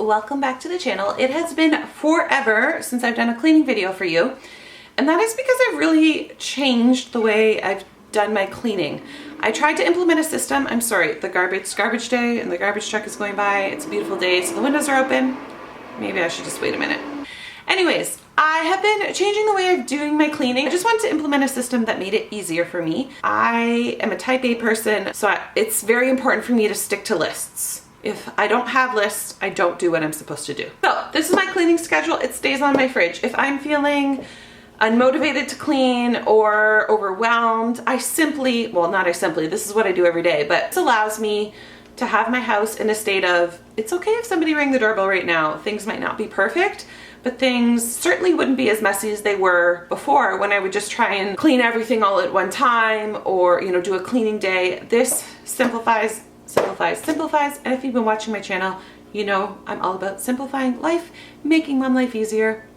welcome back to the channel. It has been forever since I've done a cleaning video for you, and that is because I've really changed the way I've done my cleaning. I tried to implement a system. I'm sorry, the garbage day and the garbage truck is going by. It's a beautiful day, so the windows are open. Maybe I should just wait a minute. Anyways, I have been changing the way I'm doing my cleaning. I just wanted to implement a system that made it easier for me. I am a type A person, so it's very important for me to stick to lists. If I don't have lists, I don't do what I'm supposed to do. So this is my cleaning schedule. It stays on my fridge. If I'm feeling unmotivated to clean or overwhelmed, this is what I do every day, but this allows me to have my house in a state of, it's okay if somebody rang the doorbell right now. Things might not be perfect, but things certainly wouldn't be as messy as they were before when I would just try and clean everything all at one time or, do a cleaning day. This simplifies. And if you've been watching my channel, you know I'm all about simplifying life, making mom life easier.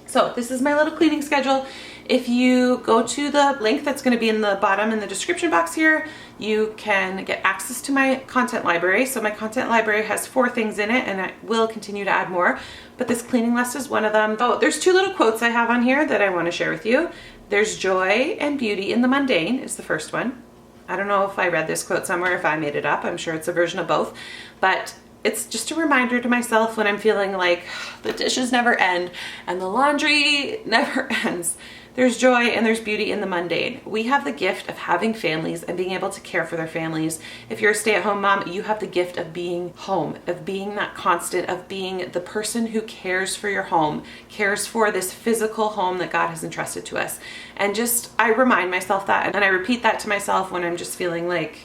So this is my little cleaning schedule. If you go to the link that's going to be in the bottom in the description box here, you can get access to my content library. So my content library has 4 things in it, and I will continue to add more, but this cleaning list is one of them. Oh, there's 2 little quotes I have on here that I want to share with you. There's joy and beauty in the mundane is the first one. I don't know if I read this quote somewhere, if I made it up. I'm sure it's a version of both, but it's just a reminder to myself when I'm feeling like the dishes never end and the laundry never ends. There's joy and there's beauty in the mundane. We have the gift of having families and being able to care for their families. If you're a stay-at-home mom, you have the gift of being home, of being that constant, of being the person who cares for your home, cares for this physical home that God has entrusted to us. And I remind myself that, and I repeat that to myself when I'm just feeling like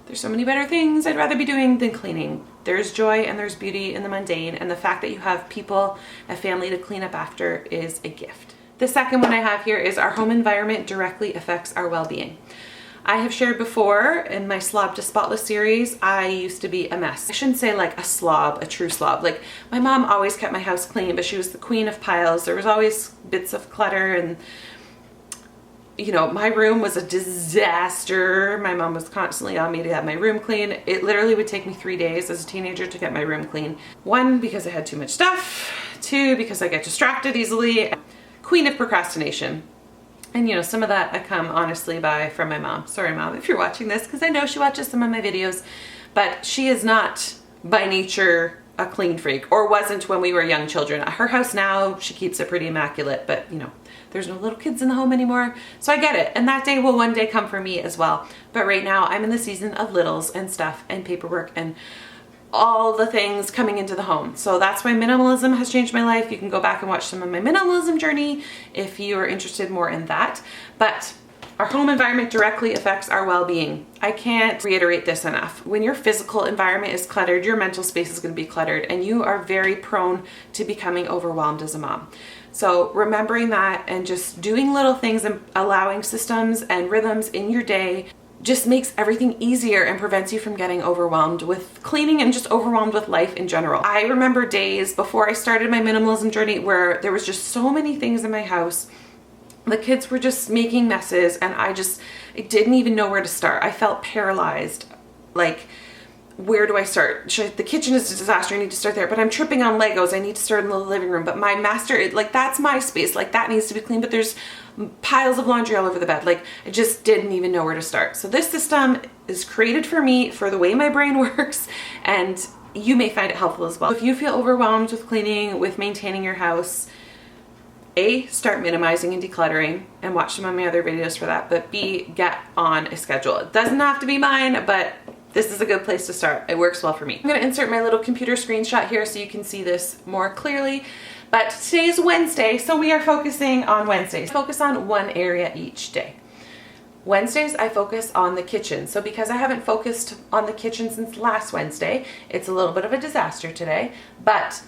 there's so many better things I'd rather be doing than cleaning. There's joy and there's beauty in the mundane, and the fact that you have people, a family to clean up after is a gift. The second one I have here is our home environment directly affects our well-being. I have shared before in my Slob to Spotless series, I used to be a mess. I shouldn't say like a slob, a true slob. Like my mom always kept my house clean, but she was the queen of piles. There was always bits of clutter, and my room was a disaster. My mom was constantly on me to have my room clean. It literally would take me 3 days as a teenager to get my room clean. 1, because I had too much stuff. 2, because I get distracted easily. Queen of procrastination. And some of that I come honestly from my mom. Sorry mom if you're watching this, because I know she watches some of my videos, but she is not by nature a clean freak, or wasn't when we were young children. Her house now, she keeps it pretty immaculate, but there's no little kids in the home anymore. So I get it. And that day will one day come for me as well. But right now I'm in the season of littles and stuff and paperwork and all the things coming into the home. So that's why minimalism has changed my life. You can go back and watch some of my minimalism journey if you are interested more in that. But our home environment directly affects our well-being. I can't reiterate this enough. When your physical environment is cluttered, your mental space is going to be cluttered, and you are very prone to becoming overwhelmed as a mom. So remembering that and just doing little things and allowing systems and rhythms in your day just makes everything easier and prevents you from getting overwhelmed with cleaning and just overwhelmed with life in general. I remember days before I started my minimalism journey where there was just so many things in my house. The kids were just making messes, and I didn't even know where to start. I felt paralyzed. Like, where do I start? The kitchen is a disaster. I need to start there, but I'm tripping on Legos. I need to start in the living room. But my master, that's my space. Like, that needs to be clean, but there's piles of laundry all over the bed. Like, I just didn't even know where to start. So this system is created for me, for the way my brain works, and you may find it helpful as well. If you feel overwhelmed with cleaning, with maintaining your house, A, start minimizing and decluttering, and watch some of my other videos for that, but B, get on a schedule. It doesn't have to be mine, but this is a good place to start. It works well for me. I'm going to insert my little computer screenshot here so you can see this more clearly. But today is Wednesday, so we are focusing on Wednesdays. Focus on one area each day. Wednesdays, I focus on the kitchen. So because I haven't focused on the kitchen since last Wednesday, it's a little bit of a disaster today, but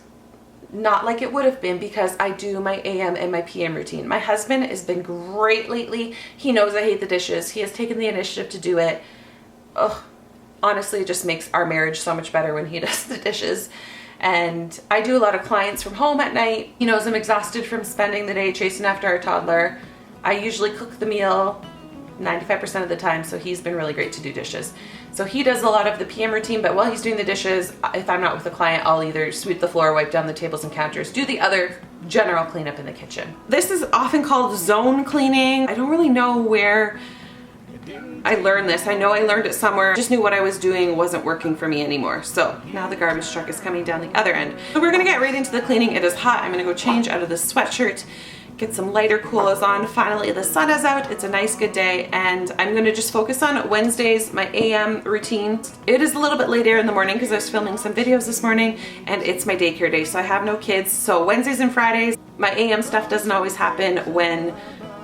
not like it would have been because I do my AM and my PM routine. My husband has been great lately. He knows I hate the dishes. He has taken the initiative to do it. Ugh. Honestly, it just makes our marriage so much better when he does the dishes. And I do a lot of clients from home at night. He knows I'm exhausted from spending the day chasing after our toddler. I usually cook the meal 95% of the time, so he's been really great to do dishes. So he does a lot of the PM routine, but while he's doing the dishes, if I'm not with a client, I'll either sweep the floor, wipe down the tables and counters, do the other general cleanup in the kitchen. This is often called zone cleaning. I don't really know where I learned this. I know I learned it somewhere. Just knew what I was doing wasn't working for me anymore. So now the garbage truck is coming down the other end. So we're gonna get right into the cleaning. It is hot. I'm gonna go change out of this sweatshirt, get some lighter coolos on. Finally, the sun is out. It's a nice good day, and I'm gonna just focus on Wednesdays, my AM routine. It is a little bit later in the morning because I was filming some videos this morning, and it's my daycare day, so I have no kids. So Wednesdays and Fridays, my AM stuff doesn't always happen. When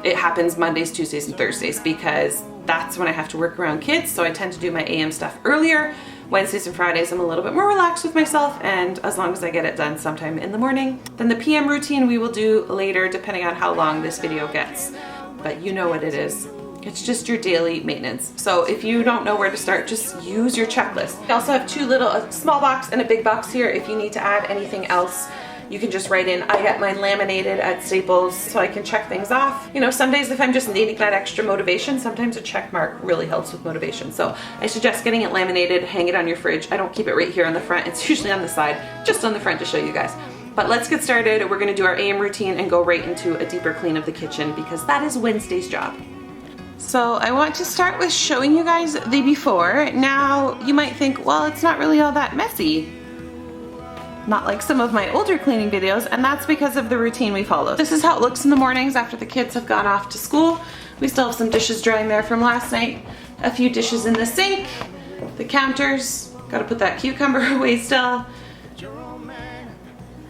it happens Mondays, Tuesdays, and Thursdays, because that's when I have to work around kids, so I tend to do my AM stuff earlier. Wednesdays and Fridays, I'm a little bit more relaxed with myself, and as long as I get it done sometime in the morning. Then the PM routine we will do later, depending on how long this video gets. But you know what it is. It's just your daily maintenance. So if you don't know where to start, just use your checklist. I also have a small box and a big box here. If you need to add anything else, you can just write in. I get mine laminated at Staples so I can check things off. You know, some days if I'm just needing that extra motivation, sometimes a check mark really helps with motivation. So I suggest getting it laminated, hang it on your fridge. I don't keep it right here on the front. It's usually on the side, just on the front to show you guys. But let's get started. We're gonna do our AM routine and go right into a deeper clean of the kitchen because that is Wednesday's job. So I want to start with showing you guys the before. Now you might think, well, it's not really all that messy. Not like some of my older cleaning videos, and that's because of the routine we follow. This is how it looks in the mornings after the kids have gone off to school. We still have some dishes drying there from last night, a few dishes in the sink, the counters, gotta put that cucumber away still.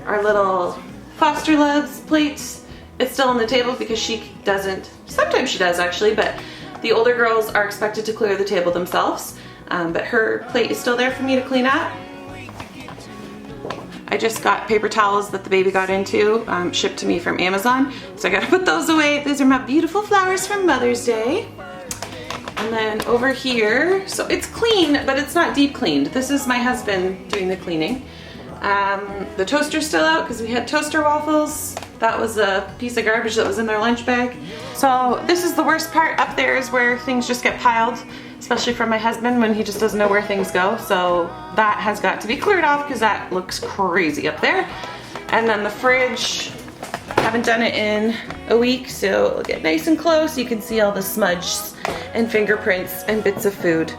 Our little foster love's plate is still on the table because she doesn't, sometimes she does actually, but the older girls are expected to clear the table themselves, but her plate is still there for me to clean up. I just got paper towels that the baby got into, shipped to me from Amazon. So I gotta put those away. These are my beautiful flowers from Mother's Day. And then over here, so it's clean, but it's not deep cleaned. This is my husband doing the cleaning. The toaster's still out because we had toaster waffles. That was a piece of garbage that was in their lunch bag. So this is the worst part. Up there is where things just get piled, especially from my husband when he just doesn't know where things go. So that has got to be cleared off because that looks crazy up there. And then the fridge, haven't done it in a week, so it'll get nice and close. You can see all the smudges and fingerprints and bits of food.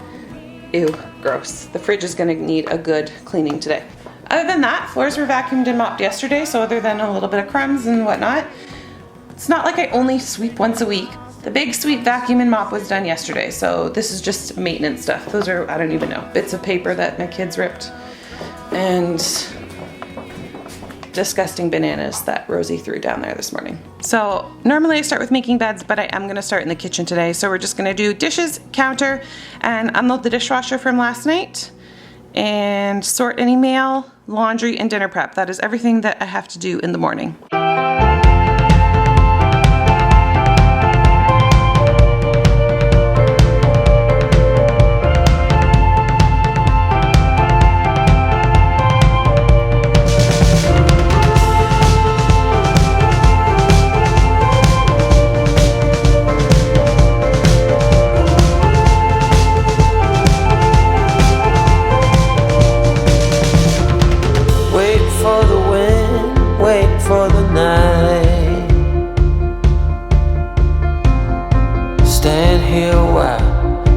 Ew, gross. The fridge is gonna need a good cleaning today. Other than that, floors were vacuumed and mopped yesterday, so other than a little bit of crumbs and whatnot, it's not like I only sweep once a week. The big sweep, vacuum, and mop was done yesterday, so this is just maintenance stuff. Those are, I don't even know, bits of paper that my kids ripped, and disgusting bananas that Rosie threw down there this morning. So normally I start with making beds, but I am gonna start in the kitchen today. So we're just gonna do dishes, counter, and unload the dishwasher from last night, and sort any mail, laundry, and dinner prep. That is everything that I have to do in the morning.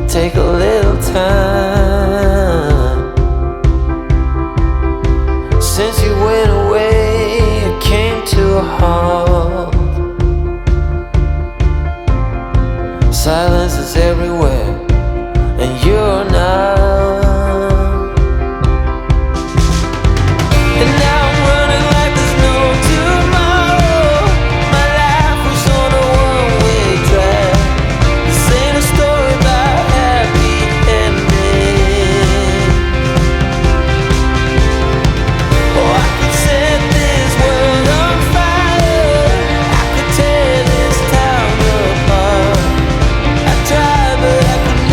Take a little time. Since you went away, it came to a halt. Silence is everywhere, and you're not. And now I'm running like there's no tomorrow. My life was on a one-way track. This ain't a story about happy ending. Oh, I could set this world on fire. I could tear this town apart. I tried, but I could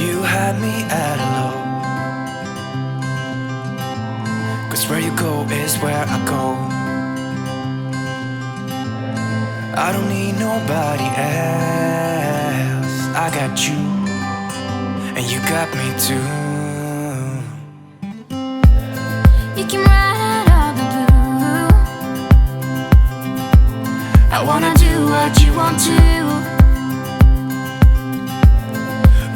You had me at hello, 'cause where you go is where I go. I don't need nobody else. I got you, and you got me too. You can write all the blue. I wanna do what you want to.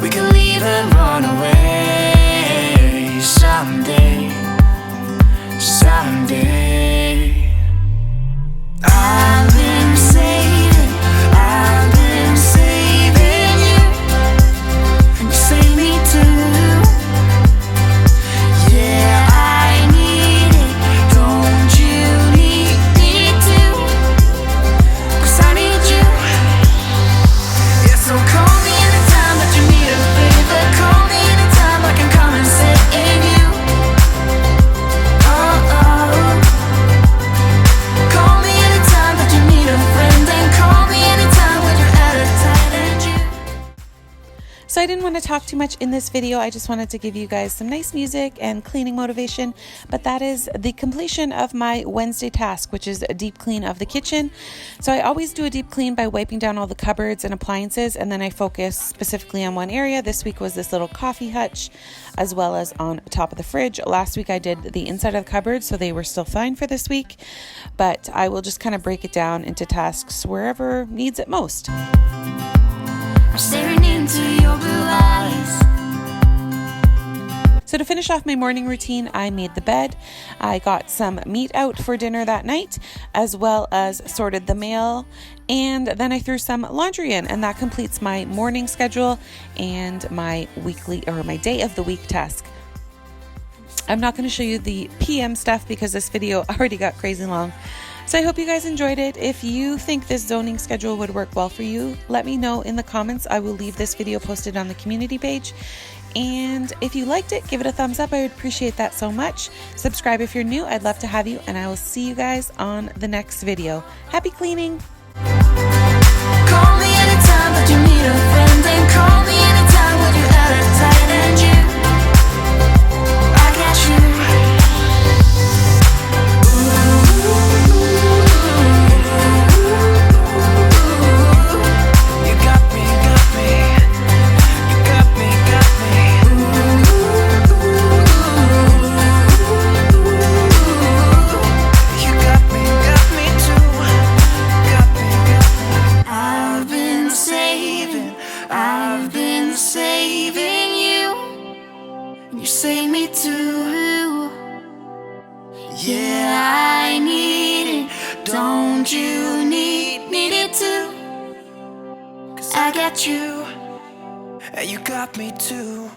We can leave and run away someday, someday. I've been saving you, and you save me too. Yeah, I need it, don't you need it too? 'Cause I need you. Yeah, so call me anytime that you need a favor. Call me anytime I can come and sit in you. Oh, oh. Call me anytime that you need a friend, and call me anytime when you're at a tight end you. So I didn't want to talk too much in this video. I just wanted to give you guys some nice music and cleaning motivation. But that is the completion of my Wednesday task, which is a deep clean of the kitchen. So I always do a deep clean by wiping down all the cupboards and appliances, and then I focus specifically on one area. This week was this little coffee hutch, as well as on top of the fridge. Last week I did the inside of the cupboard, so they were still fine for this week. But I will just kind of break it down into tasks wherever needs it most. I'm staring into your blue eyes. So to finish off my morning routine, I made the bed. I got some meat out for dinner that night, as well as sorted the mail, and then I threw some laundry in, and that completes my morning schedule and my weekly or my day of the week task. I'm not going to show you the PM stuff because this video already got crazy long. So I hope you guys enjoyed it. If you think this zoning schedule would work well for you, let me know in the comments. I will leave this video posted on the community page. And if you liked it, give it a thumbs up. I would appreciate that so much. Subscribe if you're new. I'd love to have you, and I will see you guys on the next video. Happy cleaning! Call me anytime that you need a friend, and call me anytime when you're at a tight end you. I got you. You got me, got me. You got me, got me. You got me too. Got me, got me. I've been saving you, and you save me too. Yeah, I need it, don't you need it too? 'Cause I got you, and you got me too.